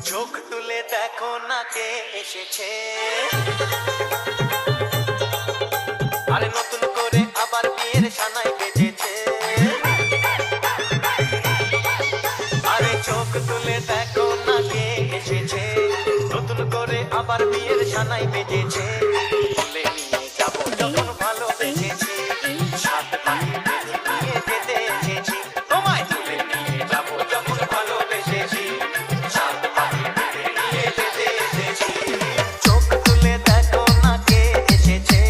চোখ তুলে দেখো না কে এসেছে, আরে নতুন করে আবার বিয়ের সানাই বেজেছে। আরে চোখ তুলে দেখো না কে এসেছে, নতুন করে আবার বিয়ের সানাই বেজেছে। বলে নিয়ে যাবো যখন ভালোবেসেছি, সাত পাখি বেঁধে নিয়ে যেতে এসেছি। তোমায় তুলে নিয়ে যাবো যখন ভালোবেসেছি, সাত পাখি বেঁধে নিয়ে যেতে এসেছি। চোখ তুলে দেখো না কে এসেছে,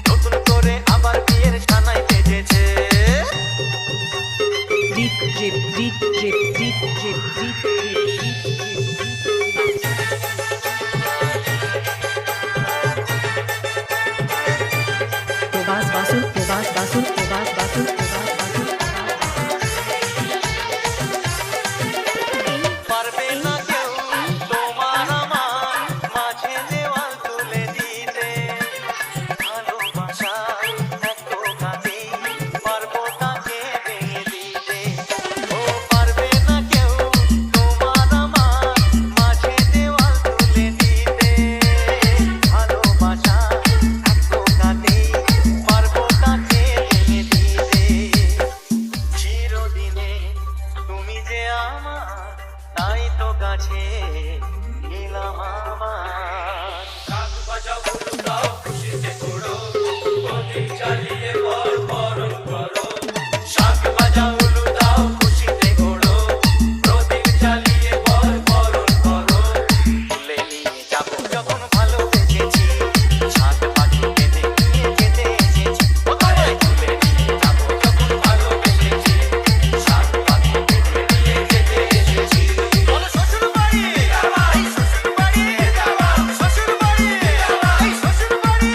নতুন করে আবার বিয়ের সানাই বেজেছে। Deep drip, deep drip, deep drip, deep drip, deep drip. Probas Basul, Probas Basul, Probas Basul, Probas Basul. পারবে না কেউ তোমার আমার মাঝে দেওয়াল তুলে দিতে, ভালোবাসা এত কাছে পারবো তাকে ভেঙে দিতে। ও পারবে না কেউ তোমার আমার মাঝে দেওয়াল তুলে দিতে, ভালোবাসা এত কাছে পারবো তাকে ভেঙে দিতে। চিরদিনে তুমি যে আমার, তাই তো কাছে এলাম আবার। শাক বাজাও উলুদাও খুশিতে ঘোরো, প্রদীপ জ্বালিয়ে বরণ করো। শাক বাজাও উলুদাও খুশিতে ঘোরো, প্রদীপ জ্বালিয়ে বরণ করো। তুলে নিয়ে যাবো যখন ভালোবেসেছি, সাত পাখি বেঁধে নিয়ে যেতে এসেছি। ও তোমায় তুলে নিয়ে যাবো যখন ভালোবেসেছি, সাত পাখি বেঁধে নিয়ে যেতে এসেছি। বলো শ্বশুর বাড়ি, এই শ্বশুর বাড়ি, শ্বশুর বাড়ি, এই শ্বশুর বাড়ি।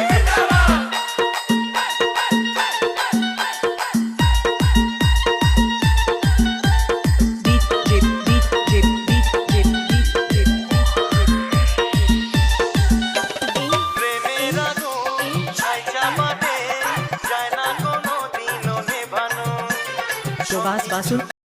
Deep drip, deep drip, deep drip, deep drip, deep drip. প্রেমের আগুন ছাই চাপাতে যায় না কোনো দিনও নেভানো। Probas Basul.